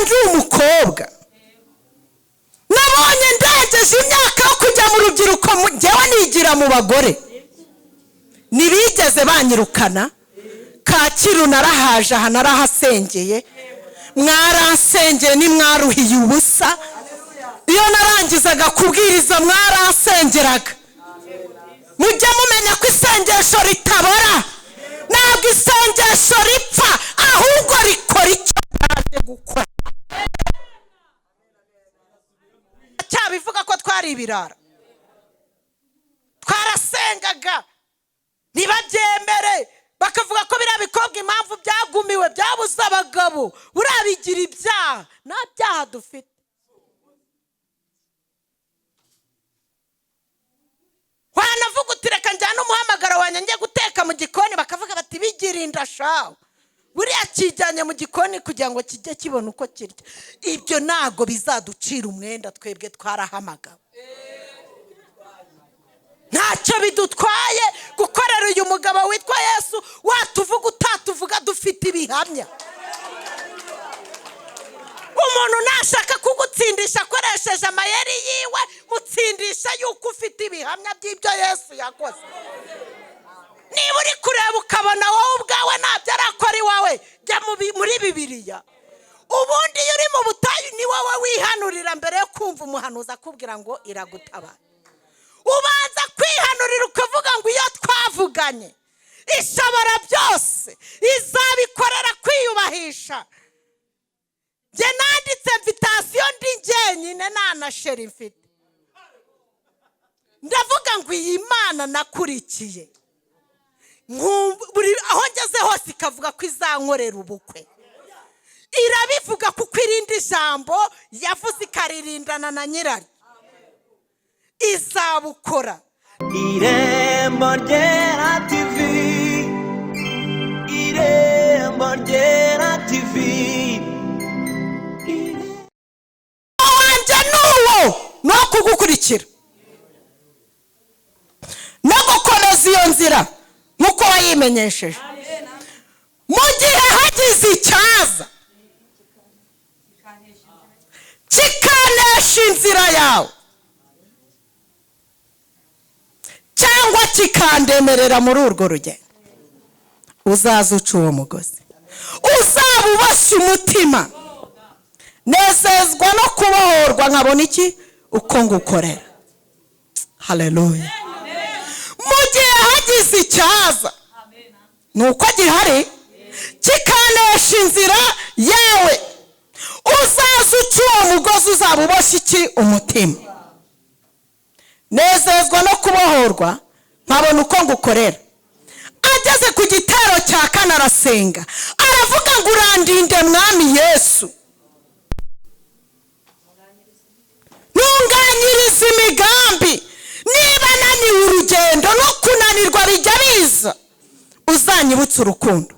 ndi umukobwa, nabonye ndengeje imyaka yo kujya mu rubyiruko, njyewe nigira mu bagore. Ntibigeze banyirukana. Kacyiru narahaje, aha narahasengeye, mwaransengeye nimwaruhiye ubusa. Iyo narangizaga kubwiriza mwaransengeraga. Mujye mumenya ko isengesho ritabora, ntabwo isengesho ripfa, ahubwo rikora icyo ryaje gukora. Cyabivuga ko twari ibirara, twarasengaga ntibabyemere, bakavuga ko biriya bikobwa impamvu byagumiwe byabuze abagabo, urabigira ibyaha. nta byaha dufite. wanavuga uti reka njyane umuhamagaro wanjye njye guteka mu gikoni, bakavuga bati bigirinda shawe, buriya kijyanye mu gikoni kugira ngo kijye kibona uko kirya. Ibyo ntabwo bizaducira umwenda, twebwe twarahamagawe. ntacyo bidutwaye gukorera uyu mugabo witwa Yesu. Watuvuga utatuvuga, dufite ibihamya. umuntu nashaka kugutsindisha akoresheje amayeri yiwe, mutsindisha yuko ufite ibihamya by'ibyo Yesu yakoze. Niba uri kureba ukabona wowe ubwawe ntabyo arakora iwawe, jya muri Bibiliya. Ubundi iyo uri mu butayu ni wowe wihanurira mbere yo kumva umuhanuzi akubwira ngo iragutabara. Ubanza kwihanurira ukavuga ngo iyo twavuganye ishobora byose, izabikorera kwiyubahisha. Jye nanditse invitasiyo ndi njyenyine, nta na sheri mfite. ndavuga ngo iyi Mana nakurikiye, aho ngeze hose ikavuga ko izankorera ubukwe. Irabivuga kuko irindi jambo yavuze ikaririndana na nyirari, izabukora. Irembo Ryera TV, Irembo Ryera TV. Wanjye nuwo no kugukurikira no gukomeza iyo nzira nkuko wayimenyesheje. Mu gihe hagize icyaza kikanesha inzira yawe cyangwa kikandemerera muri urwo rugendo, uzaza uca uwo mugozi, uzaba ubashye umutima. Nezezwa no kubohorwa nkabona iki uko ngukorera. Haleluya. Mu gihe hagize icyaza nuko gihari kikanesha inzira yawe, uzaza uca uwo mugozi, uzaba ubashye iki umutima. Nezezwa no kubohorwa nkabona uko ngukorera. Ageze ku gitero cya kane arasenga, aravuga ngo urandinde mwami Yesu, ntunganyiriza imigambi. Niba naniwe urugendo no kunanirwa bijya biza, uzanyibutsa urukundo.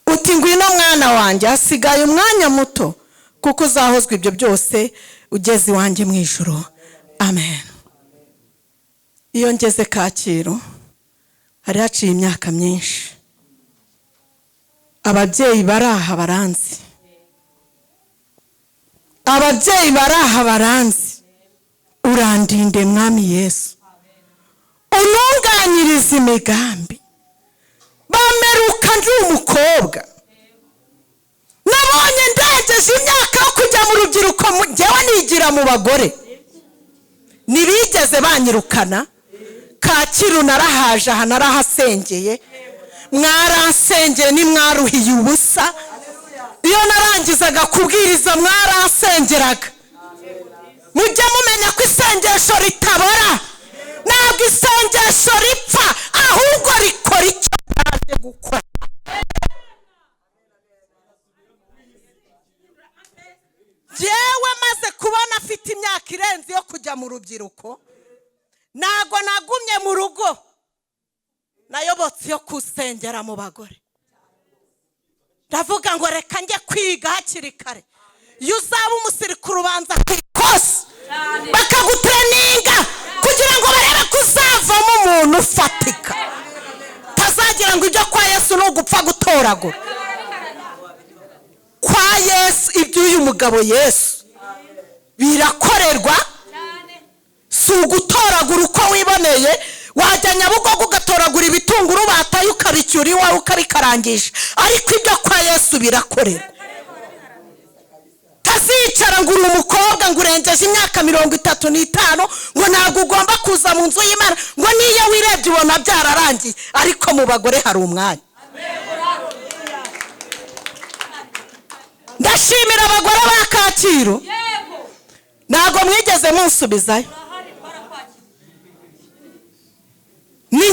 Uti ngwino mwana wanjye, hasigaye umwanya muto, kuko uzahozwa ibyo byose ugeze iwanjye mu ijuru. Amen. Iyo ngeze Kacyiru hari haciye imyaka myinshi, ababyeyi baraha baranzi, ababyeyi baraha baranzi. Urandinde mwami Yesu, ununganyiriza imigambi. Bameruka ndi umukobwa, nabonye ndengeje imyaka yo kujya mu rubyiruko, njyewe nigira mu bagore. Ntibigeze banyirukana. Kacyiru narahaje, aha narahasengeye, mwaransengeye nimwaruhiye ubusa. Iyo narangizaga kubwiriza mwaransengeraga. Mujye mumenya ko isengesho ritabora, ntabwo isengesho ripfa, ahubwo rikora icyo ryaje gukora. Jewe maze kubona afite imyaka irenze yo kujya mu rubyiruko, ntabwo nagumye mu rugo, nayobotse yo kusengera mu bagore. Ndavuga ngo reka njye kwiga hakiri kare. Iyo uzaba umusirikare ubanza ku ikosi bakagutreninga kugira ngo barebe ko uzavamo umuntu ufatika, wagira ngo ibyo kwa Yesu ni ugupfa gutoragura. Kwa Yesu iby'uyu mugabo Yesu birakorerwa, si ugutoragura uko wiboneye. Wajya Nyabugogo ugatoragura ibitunguru bataye ukabicyura iwawe ukabikarangisha, ariko ibyo kwa Yesu birakorerwa. Tazicara ngo uri umukobwa ngo urengeje imyaka 35 ngo ntabwo ugomba kuza mu nzu y'Imana, ngo niyo wirebye ubona byararangiye, ariko mu bagore hari umwanya. Ndashimira abagore ba Kacyiru, ntabwo mwigeze munsubizayo. Ni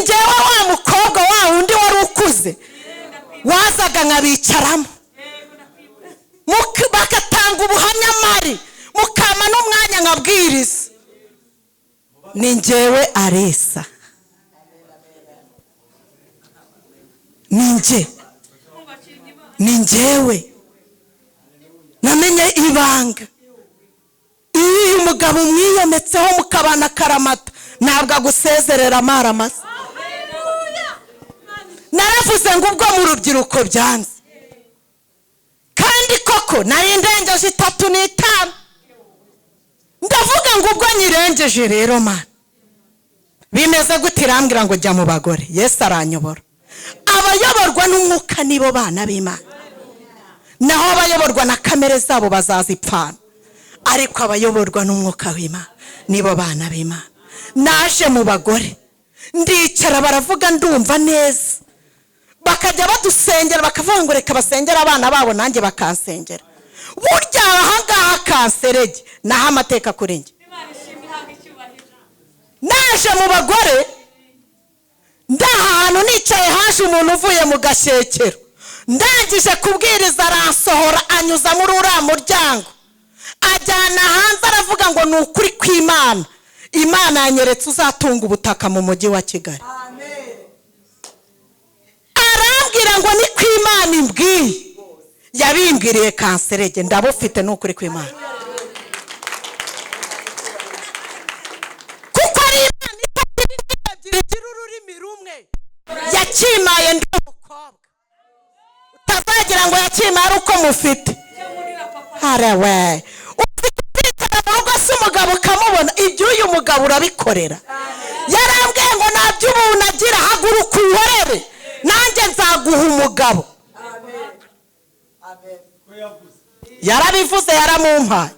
njyewe wa mukobwa wa undi wari ukuze wazaga nkabicaramo bagatanga ubuhamya mari, mukama n'umwanya nkabwiriza. Ni njyewe Arisa, ni njyewe namenye ibanga. Iyo uyu mugabo umwiyometseho mukabana karamata, ntabwo agusezerera amaramasa. Naravuze ngo ubwo mu rubyiruko byanze, kandi koko nari ndengeje 35. Ndavuga ngo ubwo nyirengeje rero mana bimeze gute? Irambwira ngo jya mu bagore. Yesu aranyobora. Abayoborwa n'umwuka nibo bana b'Imana, naho abayoborwa na kamere zabo bazazipfana, ariko abayoborwa n'umwuka w'Imana nibo bana b'Imana. Naje mu bagore ndicara, baravuga ndumva neza, bakajya badusengera bakavuga ngo reka basengera abana babo nanjye bakansengera. Burya ahangaha kanserege naho amateka kuri njye. Naje mu bagore ndahantu nicaye, haje umuntu uvuye mu Gashyekero, ndangije kubwiriza arasohora anyuza muri uriya muryango ajyana hanze, aravuga ngo ni ukuri kw'Imana, Imana yanyeretse uzatunga ubutaka mu mujyi wa Kigali. Arambwira ngo ni kw'Imana imbwiye. Yabimbwiriye kanserege, ndabufite n'ukuri kw'Imana, kuko ari Imana itagira ururimi rumwe. Yakimaye ndi umukobwa, utazagira ngo yakimaye ari uko mufite. Harawe se umugabo ukamubona, ibyo uyu mugabo urabikorera. Yarambwiye ngo nabyo ubu nagira, haguruka uhorere nanjye nzaguha umugabo. Yarabivuze, yaramumpaye,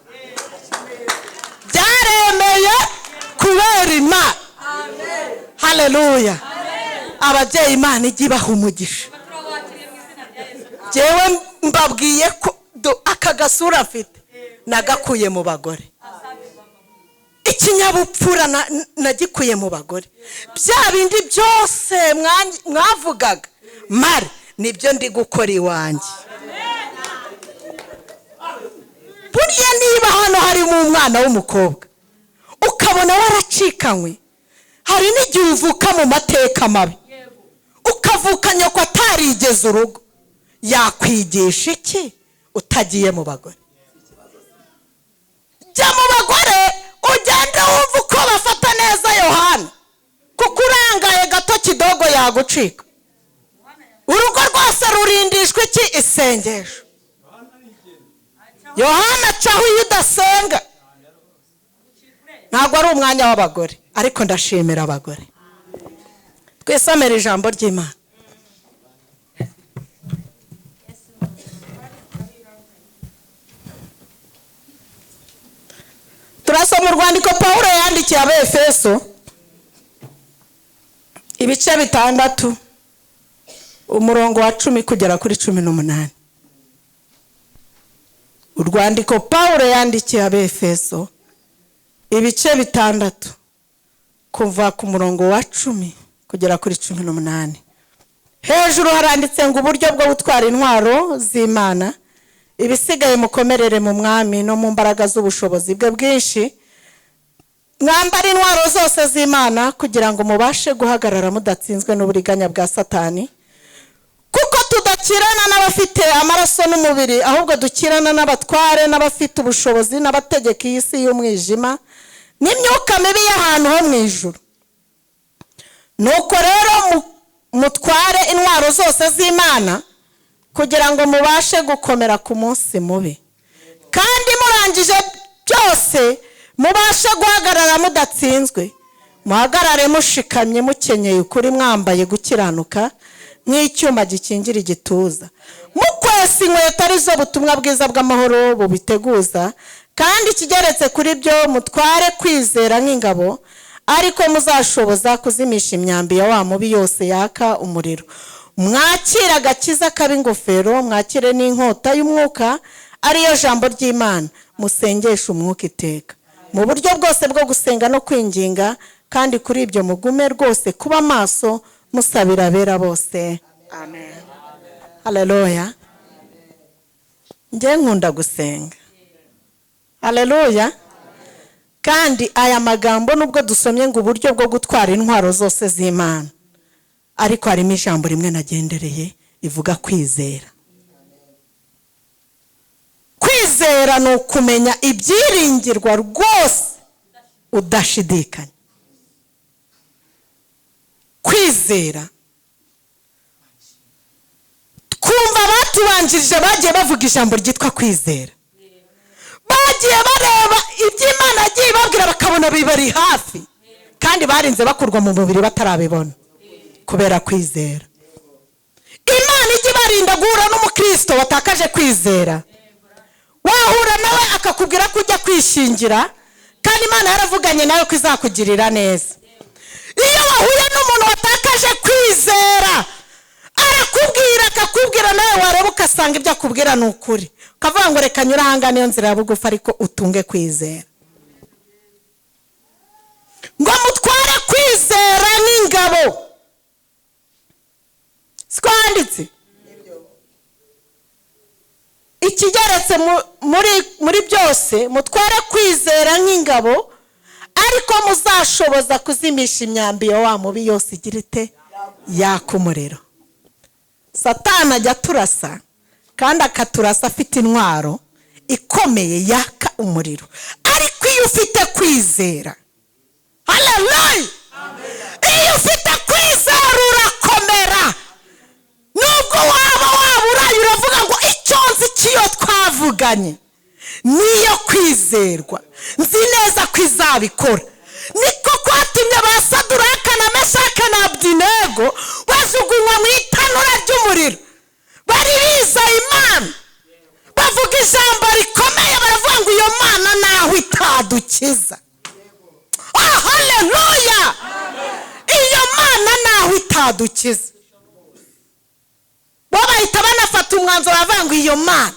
byaremeye kubera Imana. Haleluya. Ababyeyi Imana ijye ibaha umugisha. Jewe mbabwiye ko aka gasura afite nagakuye mu bagore, ikinyabupfura nagikuye mu bagore. Bya bindi byose mwavugaga mari nibyo ndi gukora iwanjye. Burya niba hano harimo umwana w'umukobwa ukabona waracikanywe, hari n'igihe uvuka mu mateka mabi, ukavuka nyoko atarigeze urugo, yakwigisha iki utagiye mu bagore? Jya mu bagore ugende wumva uko bafata neza Yohana, kuko urangaye gato kidogo yagucika. Urugo rwose rurindishwa iki? Isengesho. Yohana acaho iyo udasenga. Ntabwo ari umwanya w'abagore, ariko ndashimira abagore. Twisomera ijambo ry'Imana. Turasoma urwandiko Pawulo yandikiye Abefeso, ibice 6, umurongo wa 10 kugera kuri 18. Urwandiko Pawulo yandikiye Abefeso, ibice 6 kuva ku murongo wa 10 kugera kuri 18. Hejuru haranditse ngo uburyo bwo gutwara intwaro z'Imana, ibisigaye mukomerere mu mwami no mu mbaraga z'ubushobozi bwe bwinshi. Mwambara intwaro zose z'Imana kugira ngo mubashe guhagarara mudatsinzwe n'uburiganya bwa Satani, kuko tudakirana n'abafite amaraso n'umubiri, ahubwo dukirana n'abatware n'abafite ubushobozi n'abategeka iyi si y'umwijima n'imyuka mibi y'ahantu ho mu ijuru. Nuko rero mutware intwaro zose z'Imana kugira ngo mubashe gukomera ku munsi mubi, kandi murangije byose mubashe guhagarara mudatsinzwe. Muhagarare mushikamye, mukenyeye ukuri, mwambaye gukiranuka nk'icyuma gikingira igituza, mukwesa inkweto arizo butumwa bwiza bw'amahoro bubiteguza. Kandi kigeretse kuri byo mutware kwizera nk'ingabo, ariko muzashoboza kuzimisha imyambi ya wa mubi yose yaka umuriro. Mwakire agakiza kaba ingofero, mwakire n'inkota y'umwuka ariyo jambo ry'Imana. Musengeshe umwuka iteka mu buryo bwose bwo gusenga no kwinginga, kandi kuri ibyo mugume rwose kuba maso, musabira abera bose. Amen. Haleluya. Njye nkunda gusenga. Haleluya. Kandi aya magambo nubwo dusomye ngo uburyo bwo gutwara intwaro zose z'Imana, ariko harimo ijambo rimwe nagendereye ivuga kwizera. Kwizera ni ukumenya ibyiringirwa rwose udashidikanya. Kwizera, twumva abatubanjirije bagiye bavuga ijambo ryitwa kwizera, bagiye bareba iby'Imana yagiye babwira bakabona bibari hafi, kandi barinze bakurwa mu mubiri batarabibona kubera kwizera. Imana ijya ibarinda guhura n'umukristo watakaje kwizera. Wahura nawe akakubwira ko ujya kwishingira, kandi Imana yaravuganye nawe ko izakugirira neza. Iyo wahuye n'umuntu watakaje kwizera, arakubwira akakubwira nawe wareba ukasanga ibyo akubwira ni ukuri, ukavuga ngo reka nyura ahanga niyo nzira ya bugufi, ariko utunge kwizera. Ngo mutware kwizera n'ingabo. Swanditse ikigeretse muri byose mutware kwizera nk'ingabo, ariko muzashoboza kuzimisha imyambi ya wa mubi yose igira ite yaka umuriro. Satani ajya turasa, kandi akaturasa afite intwaro ikomeye yaka umuriro, ariko iyo ufite kwizera, haleluya, iyo ufite kwizera urakomera. Nubwo waba waburaye uravuga ngo icyo nzi kiyo twavuganye niyo kwizerwa, nzi neza ko izabikora. Niko kwatumye ba Saduraka na Meshaki na Abedenego bajugunywa mu itanura ry'umuriro. Bari bizeye Imana, bavuga ijambo rikomeye, baravuga ngo iyo Mana naho itadukiza. Haleluya. Iyo Mana naho itadukiza. Bahita banafata umwanzuro bavuga ngo iyo Mana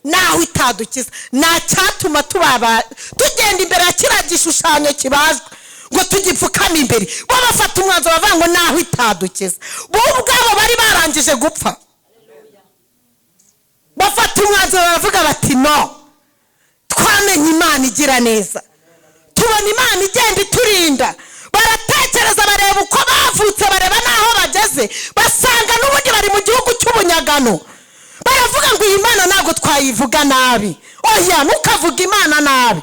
naho itadukiza, nta cyatuma tugenda imbere ya kiriya gishushanyo kibajwe ngo tugipfukame imbere. Bo bafata umwanzuro bavuga ngo naho itadukiza. Bo ubwabo bari barangije gupfa, bafata umwanzuro baravuga bati no, twamenye Imana igira neza, tubona Imana igenda iturinda. Baratekereza, bareba uko bavutse, bareba naho bageze, basanga n'ubundi bari mu gihugu cy'ubunyagano. Baravuga ngo iyi Mana ntabwo twayivuga nabi. Oya, ntukavuga Imana nabi,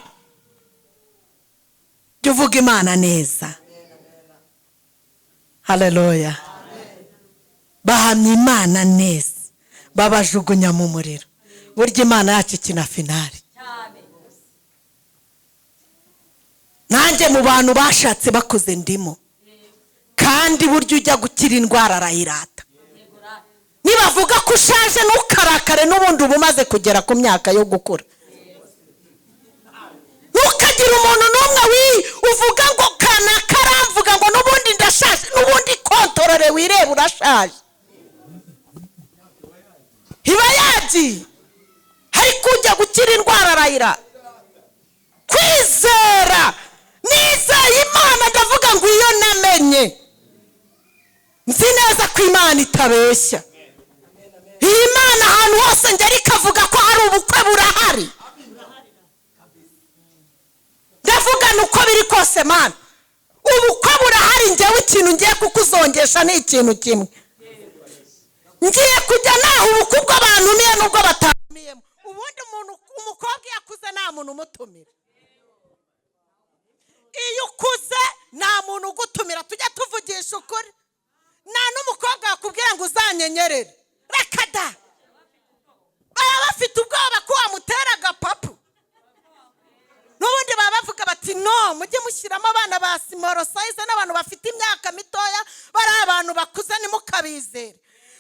jya uvuga Imana neza. Haleluya. Bahamya Imana neza, babajugunya mu muriro. Burya Imana yacu ikina finali. Nanjye mu bantu bashatse bakoze ndimo, kandi burya ujya gukira indwara arayirata. Nibavuga ko ushaje ntukarakare, n'ubundi uba umaze kugera ku myaka yo gukura. Ntukagira umuntu n'umwe uvuga ngo kana karamvuga ngo n'ubundi ndashaje, n'ubundi kontorore wireba urashaje. Iba yagiye, ariko ujya gukira indwara arayirata. Kwizera, nizeye Imana, ndavuga ngo iyo namenye, nzi neza ko Imana itabeshya. Iyi Mana ahantu hose ngera ikavuga ko hari ubukwe burahari. Ndavuga nuko biri kose Mana, ubukwe burahari. Njyewe ikintu ngiye kukuzongesha ni ikintu kimwe, ngiye kujya naho ubukwe bw'abantu niyo nubwo batamiyemo. Ubundi umukobwa yakuze nta muntu umutumira. Iyo ukuze nta muntu ugutumira, tujya tuvugisha ukuri. nta n'umukobwa wakubwira ngo uzanyenyerere, reka da, baba bafite ubwoba ko wamutera agapapu. N'ubundi baba bavuga bati no, mujye mushyiramo abana ba simoro sayize n'abantu bafite imyaka mitoya, bari abantu bakuze ntimukabizere.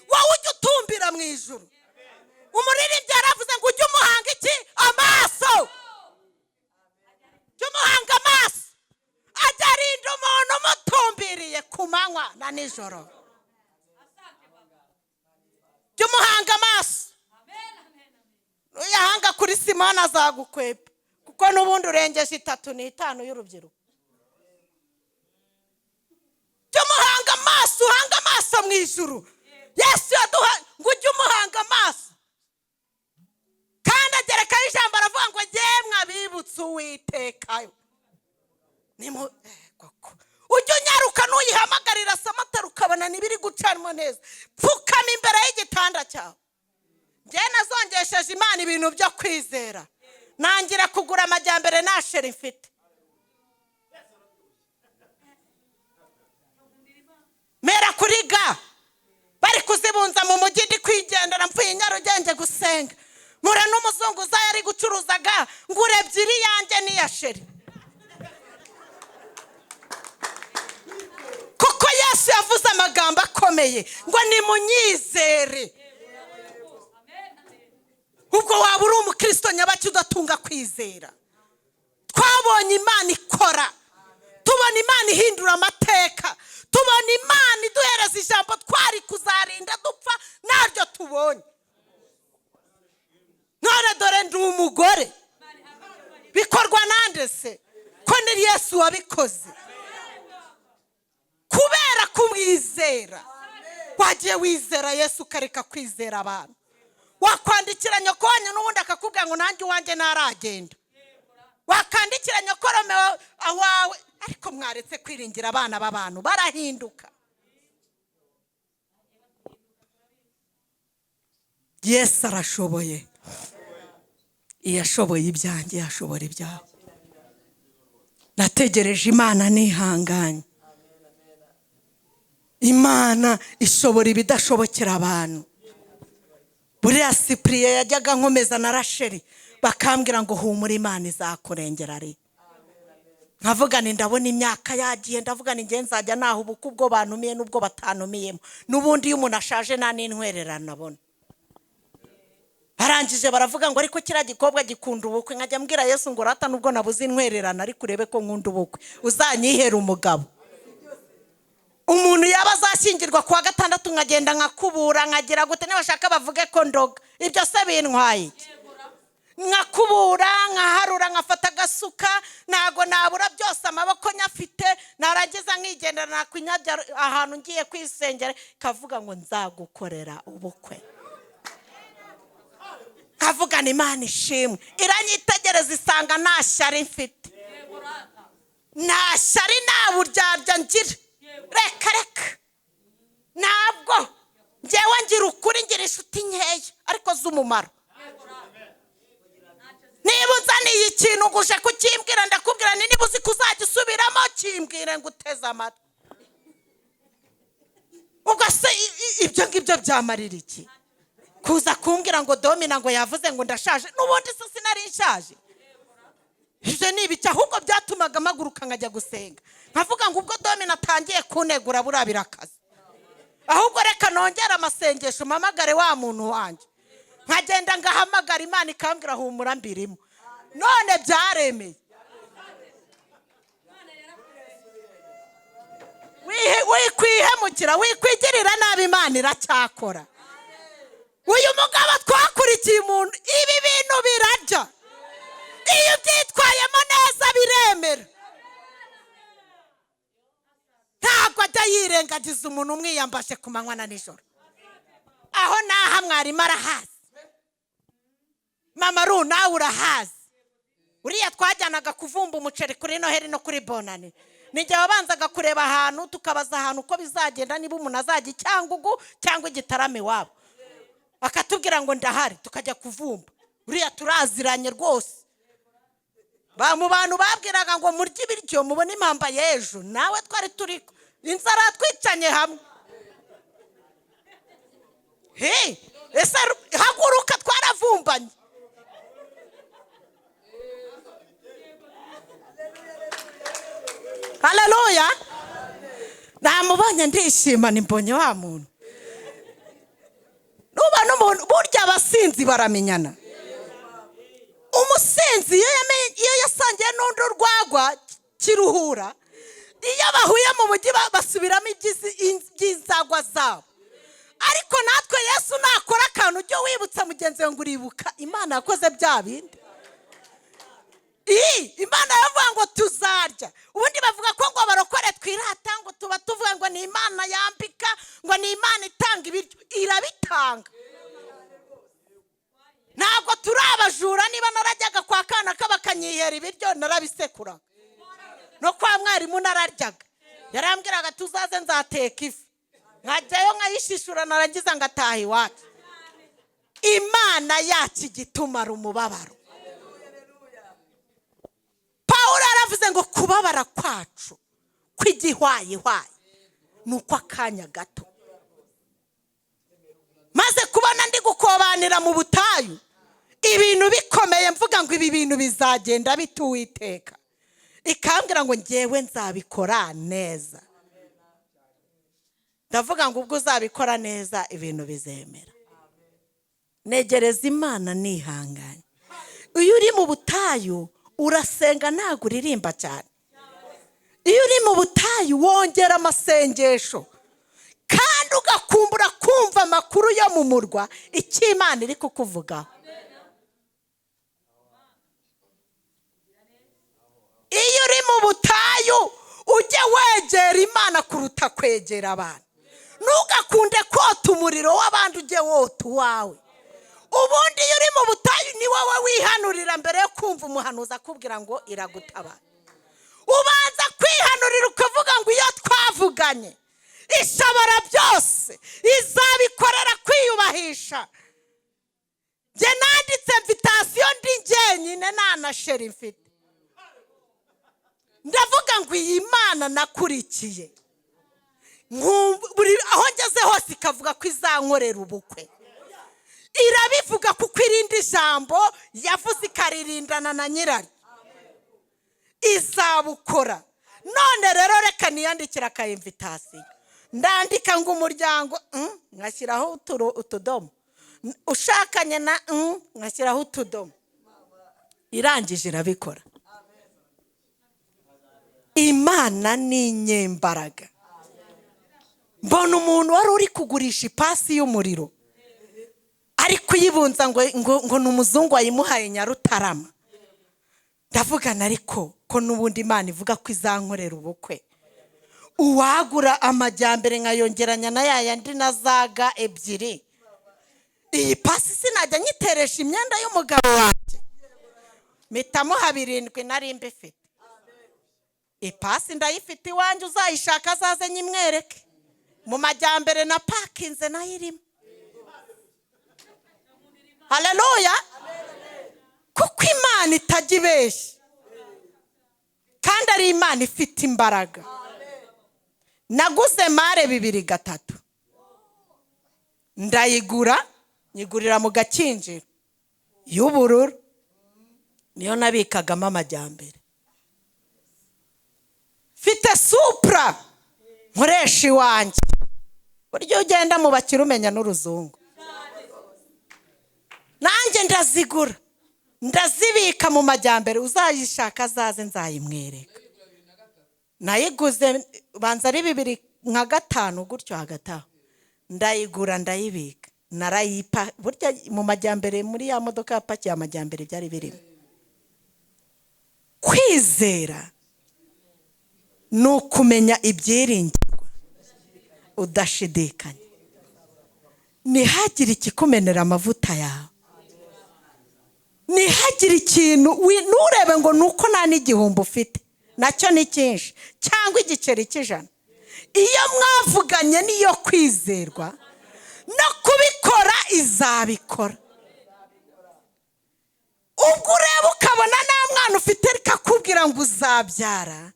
Wowe ujye utumbira mu ijuru. Umuririmbyi yaravuze ngo ujye umuhanga iki? Amaso. Ujye umuhanga amaso, ajya arinda umuntu umutumbiriye ku manywa na nijoro. Ujye umuhanga amaso, nuyahanga kuri Simona azagukwepa, kuko n'ubundi urengeje 35 y'urubyiruko. Ujye umuhanga amaso, uhanga amaso mu ijuru. Yesu yaduha ngo ujye umuhanga amaso, kandi agerekaho ijambo aravuga ngo yemwe abibutse Uwiteka. Ujye unyaruka n'uyihamagarira Samantha ukabona n'ibiri gucanwa neza, pfukama imbere y'igitanda cyawe. Njye nazongesheje Imana ibintu byo kwizera, nangira kugura amajyambere nta sheri mfite. Mera kuri ga bari kuzibunza mu mujyi ndi kwigendera, mvuye Nyarugenge gusenga, mura n'umuzungu uza yari gucuruzaga ngure ebyiri yanjye n'iya sheri, kuko Yesu yavuze amagambo akomeye ngo nimunyizere. Ubwo waba uri umukristo nyabaki udatunga kwizera? Twabonye Imana ikora, tubona Imana ihindura amateka, tubona Imana iduhereza ijambo twari kuzarinda dupfa naryo tubonye. None dore ndi umugore, bikorwa nande se? Ko ni Yesu wabikoze. Kubera kumwizera, wagiye wizera Yesu ukareka kwizera abantu. Wakwandikira nyoko wanyu n'ubundi akakubwira ngo nanjye wanjye naragenda. Wakandikira nyoko Romeo awawe, ariko mwaretse kwiringira abana b'abantu barahinduka. Yesu arashoboye. Iyo ashoboye ibyanjye yashobora ibyawe. Nategereje Imana nihanganye. Imana ishobora ibidashobokera abantu. Buriya Cyprien yajyaga nkomeza na Rachel bakambwira ngo humura Imana izakurengera ari. Nkavuga ni ndabona imyaka yagiye, ndavuga ni nge nzajya naho ubuku ubwo bantumiye n'ubwo batanumiyemo, n'ubundi iyo umuntu ashaje nta n'intwererano nabona. Barangije baravuga ngo ariko kira gikobwa gikunda ubukwe. Nkajya mbwira Yesu ngo rata nubwo nabuze intwererano ariko urebe ko nkunda ubukwe, uzanyihera umugabo. Umuntu yaba azashyingirwa kuwa gatandatu nkagenda nkakubura nkagira gute, nibashaka bavuge ko ndoga, ibyo se bintwaye iki? Nkakubura nkaharura nkafata agasuka, ntago nabura byose amaboko nyafite, narangiza nkigendera nakwinyabya ahantu ngiye kwisengera, kavuga ngo nzagukorera ubukwe. Kavuga ni Imana ishimwe, iranyitegereza isanga nta shyari mfite, nta shyari nta buryarya ngira. Reka ntabwo njyewe ngira ukuri, ngira inshuti nkeya ariko z'umumaro. Niba uzaniye ikintu nguje kukimbwira ndakubwira ni niba uzi kuzajya usubiramo kimbwire ngo uteze amatwi. Ubwo se ibyo ngibyo byamarira iki? Kuza kumbwira ngo Domina ngo yavuze ngo ndashaje, n'ubundi se sinari nshaje. Ibyo ni ibiki? Ahubwo byatumaga amaguruka nkajya gusenga, nkavuga ngo ubwo Domina atangiye kunegura buriya birakaze, ahubwo reka nongera amasengesho mpamagare wa muntu wanjye. Nkagenda ngahamagara Imana ikambwira humura mbirimo. None byaremeye. Wikwihemukira, wikwigirira nabi, Imana iracyakora. Uyu mugabo twakurikiye umuntu, ibi bintu birajya. Iyo byitwayemo neza biremera. Ntabwo ajya yirengagiza umuntu umwiyambashe ku manywa na nijoro. Aho naha mwarimu arahazi, Mama Ru nawe urahazi. Uriya twajyanaga kuvumba umuceri kuri Noheli no kuri Bonane, nijye wabanzaga kureba ahantu tukabaza ahantu uko bizagenda, niba umuntu azajya Cyangugu cyangwa Igitarame iwabo, akatubwira ngo ndahari tukajya kuvumba. Uriya turaziranye rwose. Mu bantu babwiraga ngo murye ibiryo mubone impamba y'ejo, nawe twari turi inzara twicanye hamwe. ese haguruka twaravumbanye. Haleluya. Namubonye ndishima, nimbonye wa muntu. Nuba n'umuntu burya abasinzi baramenyana. Umusinzi iyo yasangiye n'undi urwagwa kiruhura, iyo bahuye mu mujyi basubiramo iby'inzagwa zabo. Ariko natwe Yesu nakora akantu ujye wibutsa mugenzi wawe ngo uribuka Imana yakoze bya bindi. Imana yavuga ngo tuzarya, ubundi bavuga ko ngo barokore twirata ngo tuba tuvuga ngo ni Imana yambika, ngo ni Imana itanga ibiryo. Irabitanga. Ntabwo turabajura. Niba narajyaga kwa kana kabakanyihera ibiryo narabisekura, no kwa mwarimu nararyaga, yarambwiraga tuzaze nzateka ifi, nkajyayo nkayishishura narangiza ngataha iwacu. Imana yacu igitumara umubabaro. Pawulo aravuze ngo kubabara kwacu kw'igihwayihwayi ni ukw'akanya gato. Maze kubona ndi gukobanira mu butayu ibintu bikomeye, mvuga ngo ibi bintu bizagenda bite Uwiteka, ikambwira ngo ngewe nzabikora neza. Ndavuga ngo ubwo uzabikora neza ibintu bizemera. Negereza Imana nihanganye. Iyo uri mu butayu urasenga, ntabwo uririmba cyane. Iyo uri mu butayu wongera amasengesho, kandi ugakumbura kumva amakuru yo mu murwa icyo Imana iri kukuvugaho. Iyo uri mu butayu ujye wegera Imana kuruta kwegera abantu. Ntugakunde kota umuriro w'abandi, ujye wota uwawe. Ubundi iyo uri mu butayu ni wowe wihanurira mbere yo kumva umuhanuzi akubwira ngo iragutabara. Ubanza kwihanurira ukavuga ngo iyo twavuganye ishobora byose izabikorera kwiyubahisha. Jye nanditse invitation ndi njyenyine nta na sheri mfite. Ndavuga ngo iyi Mana nakurikiye, aho ngeze hose ikavuga ko izankorera ubukwe. Irabivuga kuko irindi jambo yavuze ikaririndana na nyirari. Izabukora. None rero reka niyandikira ka invitation. Ndandika ngo umuryango ngashyiraho utudomo, ushakanye na ngashyiraho utudomo. Irangije irabikora. Imana ni inyembaraga. Mbona umuntu wari uri kugurisha ipasi y'umuriro ariko yibunza ngo n'umuzungu wayimuhaye Nyarutarama. Ndavugana ariko ko n'ubundi Imana ivuga ko izankorera ubukwe. Uwagura amajyambere nkayongeranya na yayandi nazaga ebyiri. Iyi pasi sinajya nyiteresha imyenda y'umugabo wanjye, mpitamo 7 nari mbifite. Ipasi ndayifite iwanjye, uzayishaka azaze nyimwereke. Mu majyambere na pakinze nayirimo. Haleluya. Kuko Imana itajya ibeshya, kandi ari Imana ifite imbaraga. Naguze mare 2-3 ndayigura, nyigurira mu Gakinjiro y'ubururu, niyo nabikagamo amajyambere. Fite Supra nkoresha iwanjye. Buryo ugenda mu bakira umenya n'uruzungu. Nanjye ndazigura, ndazibika mu majyambere, uzayishaka azaze nzayimwereka. Nayiguze banza ari 2-5 gutyo hagati aho. Ndayigura ndayibika, narayipa. Burya mu majyambere muri ya modoka yapakiye amajyambere byari birimo. Kwizera ni ukumenya ibyiringirwa udashidikanya. Ntihagire ikikumenera amavuta yawe. Ntihagire ikintu nurebe ngo nuko nta n'igihumbi ufite, nacyo ni cyinshi, cyangwa igiceri cy'ijana. Iyo mwavuganye niyo kwizerwa no kubikora izabikora. Ubwo ureba ukabona nta mwana ufite rikakubwira ngo uzabyara,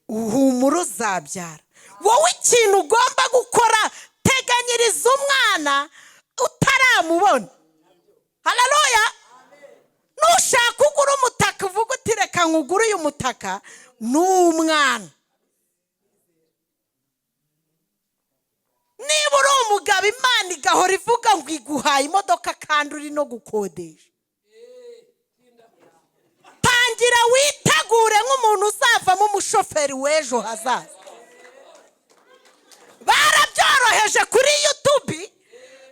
uhumura uzabyara. Wowe ikintu ugomba gukora, teganyiriza umwana utaramubona. Haleluya. Nushaka ugura umutaka uvuga uti reka nkugure uyu mutaka, ni umwana. Niba uri umugabo Imana igahora ivuga ngo iguhaye imodoka kandi uri no gukodesha, tangira witegure nk'umuntu uzavamo umushoferi w'ejo hazaza. Barabyoroheje kuri YouTube,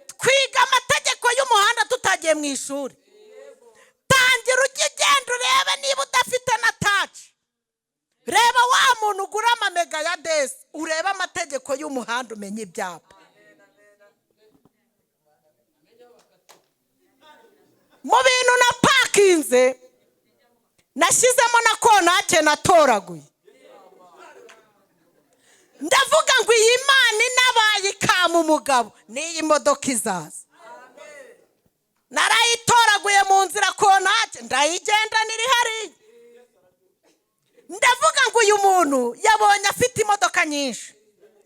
twiga amategeko y'umuhanda tutagiye mu ishuri. Tangira ugenda urebe niba udafite na taci. Reba wa muntu ugura amamega ya desi, urebe amategeko y'umuhanda umenye ibyapa. Mu bintu na pakinze nashyizemo na kontake natoraguye. Ndavuga ngo iyi Imana inabaye ikama umugabo n'iyi modoka izaza. Narayitoraguye mu nzira kontake ndayigenda niri hariya. Ndavuga ngo uyu muntu yabonye afite imodoka nyinshi,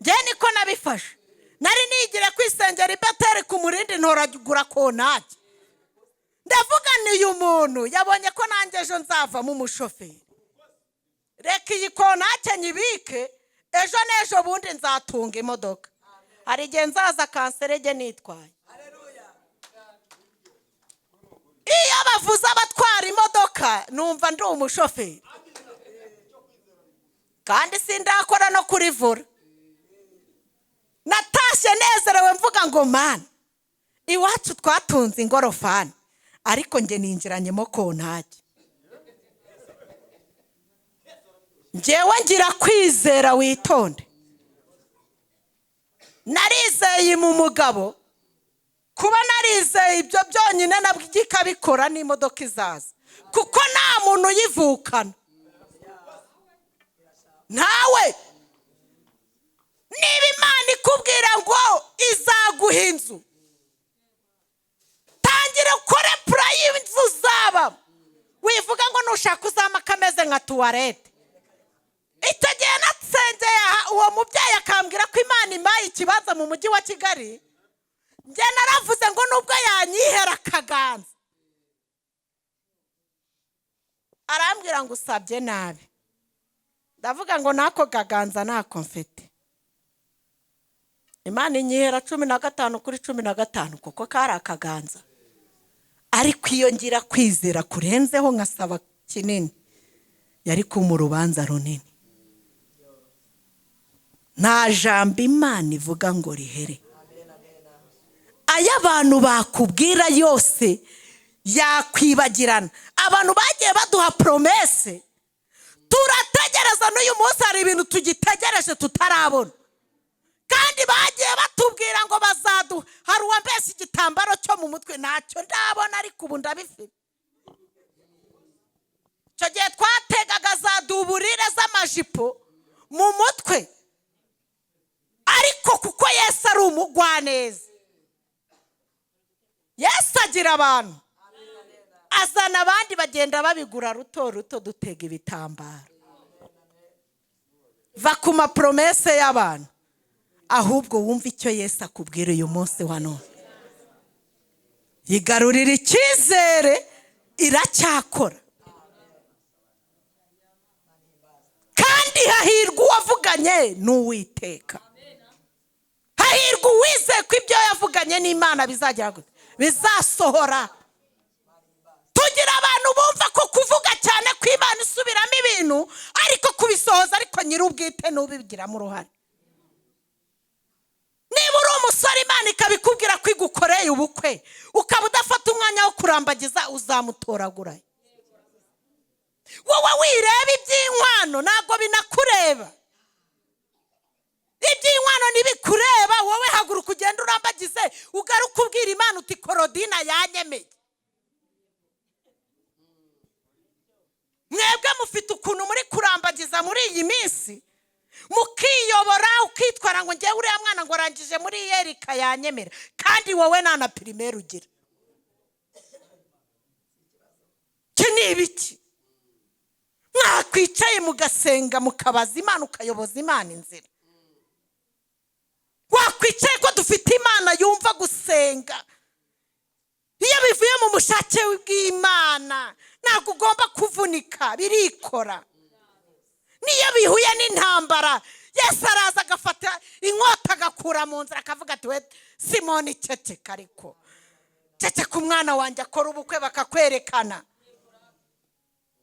njye niko nabifashe. Nari nigire kwisengera ibateri ku murindi ntoragura kontake. Ndavuga ni uyu muntu yabonye ko nanjye ejo nzavamo umushoferi, reka iyi kontake nyibike, ejo n'ejo bundi nzatunga imodoka. Hari igihe nzaza kanserege nitwaye. Iyo bavuze abatwara imodoka numva ndi umushoferi, kandi sindakora no kuri vora. Natashye nezerewe mvuga ngo Mana, iwacu twatunze ingorofani ariko nge ninjiranyemo kontake. Njyewe ngira kwizera witonde. Narizeye mu mugabo, kuba narizeye ibyo byonyine nabwo ikabikora n'imodoka izaza, kuko nta muntu uyivukana. Ntawe. Niba Imana ikubwira ngo izaguha inzu, tangira ukore pura y'inzu uzabamo. Wivuga ngo nushaka uzama kameze nka tuwarete. Icyo gihe natsengeye uwo mubyeyi akambwira ko Imana impaye ikibanza mu mujyi wa Kigali, njye naravuze ngo nubwo yanyihera akaganza. Arambwira ngo usabye nabi. Ndavuga ngo nako kaganza nako mfite. Imana inyihera 15 kuri 15 kuko kari akaganza. Ariko iyo ngira kwizera kurenzeho nkasaba kinini, yari mu rubanza runini. Nta jambo Imana ivuga ngo rihere. Aya abantu bakubwira yose yakwibagirana. Abantu bagiye baduha promesse, turategereza n'uyu munsi hari ibintu tugitegereje tutarabona. Kandi bagiye batubwira ngo bazaduha. Hari uwambese igitambaro cyo mu mutwe, ntacyo ndabona ariko ubu ndabifite. Cyo gihe twategaga za duburire z'amajipo mu mutwe, ariko kuko Yesu ari umugwaneza, Yesu agira abantu, azana abandi bagenda babigura ruto ruto dutega ibitambaro. Va ku ma promesse y'abantu, ahubwo wumva icyo Yesu akubwira uyu munsi wa none. Yigarurira icyizere, iracyakora. Kandi hahirwa uwavuganye n'Uwiteka. Hahirwa uwizeye ko ibyo yavuganye n'Imana bizagera gute, bizasohora. Tugira abantu bumva ko kuvuga cyane ko Imana isubiramo ibintu, ariko kubisohoza ariko nyir'ubwite n'ubigiramo uruhare. Niba uri umusore Imana ikabikubwira ko igukoreye ubukwe, ukaba udafata umwanya wo kurambagiza, uzamutoragura. Wowe wireba iby'inkwano ntabwo binakureba. Iby'inkwano nibikureba, wowe haguruka ugenda urambagize, ugaruka ubwira Imana uti Korodina yanyemeye. Mwebwe mufite ukuntu muri kurambagiza muri iyi minsi, mukiyobora ukitwara ngo njye uriya mwana ngo arangije muri Yerika yanyemera, kandi wowe nta na primaire ugira. Ni ibiki? Mwakwicaye mugasenga mukabaza Imana, ukayoboza Imana inzira. wakwicaye ko dufite imana yumva gusenga. Iyo bivuye mu mushake bw'Imana ntabwo ugomba kuvunika, birikora. Niyo bihuye n'intambara, Yesu araza agafata inkota agakura mu nzira akavuga ati we Simoni ceceka, ariko ceceka umwana wanjye akora ubukwe bakakwerekana,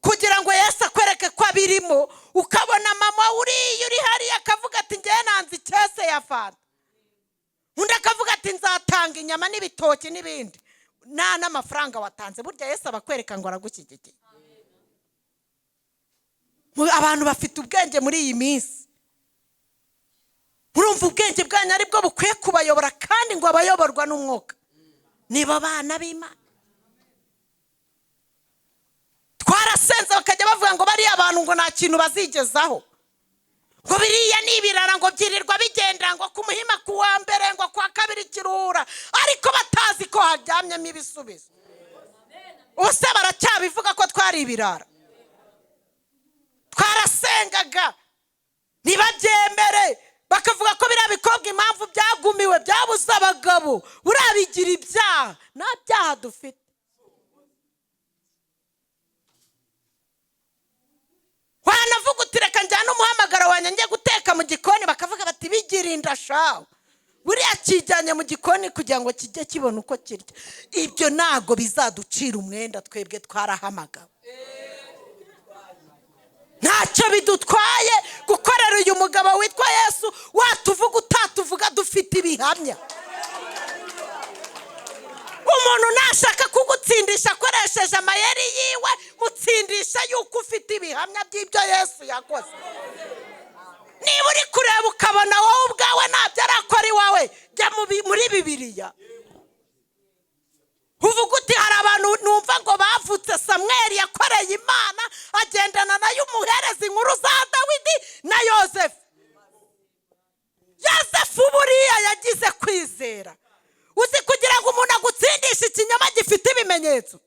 kugira ngo Yesu akwereke ko abirimo. Ukabona mama uri hariya akavuga ati njye nanze icyese ya fanta, undi akavuga ati nzatanga inyama n'ibitoki n'ibindi, nta n'amafaranga watanze. Burya Yesu abakwereka ngo aragushyigikiye. Abantu bafite ubwenge muri iyi minsi, urumva ubwenge bwanyu ari bwo bukwiye kubayobora, kandi ngo abayoborwa n'umwuka nibo bana b'Imana. Twarasenze bakajya bavuga ngo bariya abantu ngo nta kintu bazigezaho, ngo biriya n'ibirara ngo byirirwa bigendera ngo ku Muhima ku wa mbere ngo kwa kabiri Kiruhura, ariko batazi ko haryamyemo ibisubizo. Use baracyabivuga ko twari ibirara. Twarasengaga ntibabyemere, bakavuga ko biriya bikobwa impamvu byagumiwe byabuze abagabo, burabigira ibyaha. Nta byaha dufite. Wanavuga uti reka njyane umuhamagaro wanjye njye guteka mu gikoni, bakavuga bati bigirinda shawe, buriya kijyanye mu gikoni kugira ngo kijye kibona uko kirya. Ibyo ntago bizaducira umwenda, twebwe twarahamagawe. Ntacyo bidutwaye gukorera uyu mugabo witwa Yesu. Watuvuga utatuvuga, dufite ibihamya. Umuntu nashaka kugutsindisha akoresheje amayeri yiwe, mutsindisha yuko ufite ibihamya by'ibyo Yesu yakoze. Niba uri kureba ukabona wowe ubwawe ntabyo arakora iwawe, jya muri Bibiliya. Uvuga uti hari abantu numva ngo bavutse Samweli yakoreye Imana, agendana nayo umuhereza inkuru za Dawidi na Yosefu. Yosefu buriya yagize kwizera. Uzi kugira ngo umuntu agutsindishe ikinyoma gifite ibimenyetso.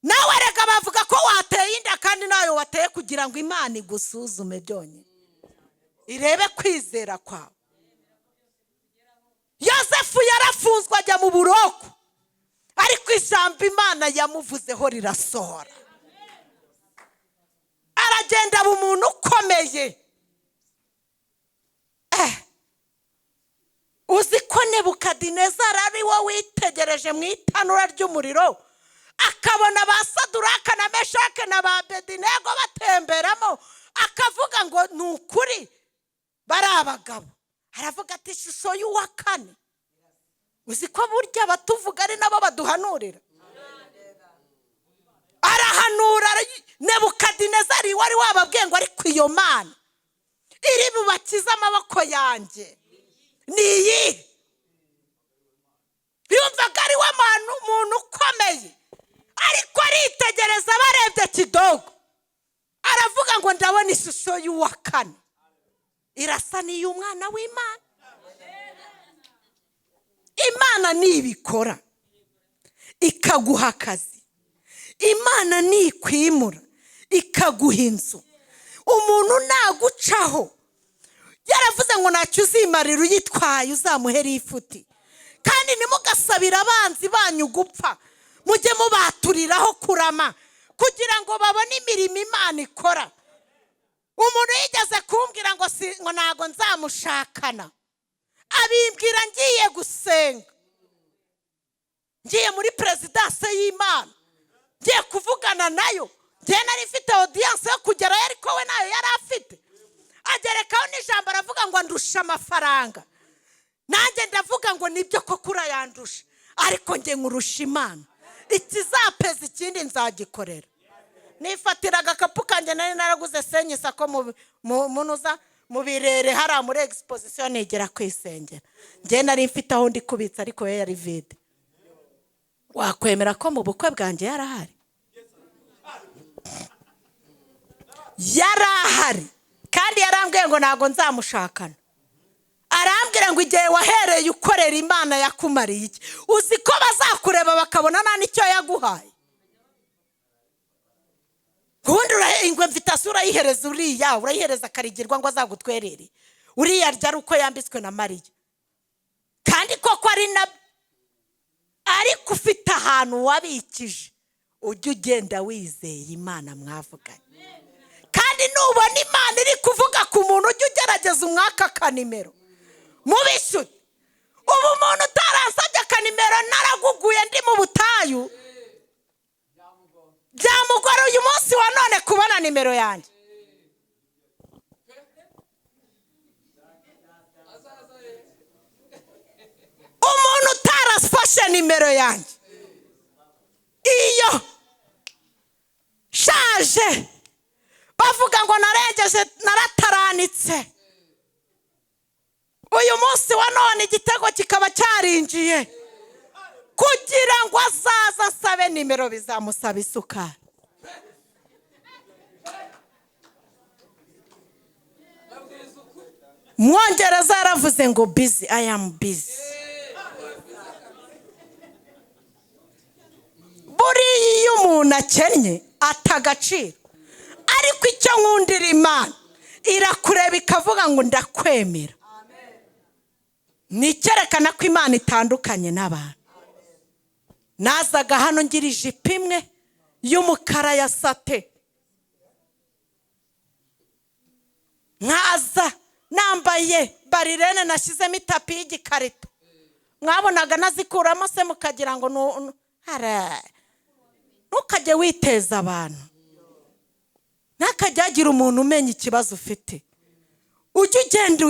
Nawe reka bavuga ko wateye inda, kandi nayo wateye kugira ngo Imana igusuzume byonyine, irebe kwizera kwawe. Yosefu yarafunzwe ajya mu buroko, ariko ijambo Imana yamuvuzeho rirasohora. Aragenda aba umuntu ukomeye. Uzi ko Nebukadinezari ari we witegereje mu itanura ry'umuriro, akabona ba Saduraka na Meshake na ba Abedinego batemberamo, akavuga ngo ni ukuri bari abagabo. Aravuga ati ishusho y'uwa kane. Uzi ko burya batuvuga ari nabo baduhanurira. Arahanura Nebukadinezari wari wababwiye ngo ariko iyo Mana iri bubakize amaboko yanjye niyi. Yumvaga ari we muntu ukomeye, ariko aritegereza barebye kidogo, aravuga ngo ndabona ishusho y'uwa kane, irasa n'iy'umwana w'Imana. Imana nibikora ikaguha akazi, Imana nikwimura ikaguha inzu, umuntu nagucaho yaravuze ngo ntacyo uzimarira uyitwaye uzamuhera ifuti. Kandi ntimugasabire abanzi banyu gupfa, mujye mubaturiraho kurama kugira ngo babone imirimo Imana ikora. Umuntu yigeze kumbwira ngo ntago nzamushakana, abimbwira ngiye gusenga, ngiye muri perezidanse y'Imana, ngiye kuvugana nayo. Njye nari mfite audience yo kugerayo, ariko we nayo yari afite. Agerekaho n'ijambo aravuga ngo andusha amafaranga. Nanjye ndavuga ngo nibyo koko urayandusha, ariko njye nkurusha Imana, ikizapeza ikindi nzagikorera. Nifatira agakapu kanjye nari naraguze senyisa ko munuza mu birere hari muri exposition negera kwisengera. Njye nari mfite aho ndi kubitsa, ariko we yari vide. Wakwemera ko mu bukwe bwanjye yarahari? Yarahari, kandi yarambwiye ngo ntago nzamushakana. Arambwira ngo igihe wahereye ukorera Imana yakumariye iki? Uzi ko bazakureba bakabona nta nicyo yaguhaye. Kundi ingwe mfite asura yihereza uriya, urayihereza karigirwa ngo azagutwerere. uriya ryari uko yambitswe na Mariya kandi koko ari na ariko ufite ahantu wabikije ujye ugenda wizeye Imana mwavuganye kandi nubona Imana iri kuvuga ku muntu ujye ugerageza umwaka akanimero mubishyure ubu umuntu utaransabye akanimero naraguguye ndi mu butayu byamugora uyu munsi wa none kubona nimero yanjye umuntu utarafashe nimero yanjye iyo shaje bavuga ngo narengeje narataranitse uyu munsi wa none igitego kikaba cyarinjiye kugira ngo azaza asabe nimero bizamusaba isukari Mwongereza yaravuze ngo busy I am busy buriya iyo umuntu akennye atagaciro ariko icyo nkundira Imana irakureba ikavuga ngo ndakwemera nicyerekana ko Imana itandukanye n'abantu nazaga hano ngira ijipo imwe y'umukara ya sate nkaza nambaye barirene nashyizemo itapi y'igikarito mwabonaga nazikuramo se mukagira ngo ntukajye witeza abantu ntakajya agira umuntu umenya ikibazo ufite ujye ugenda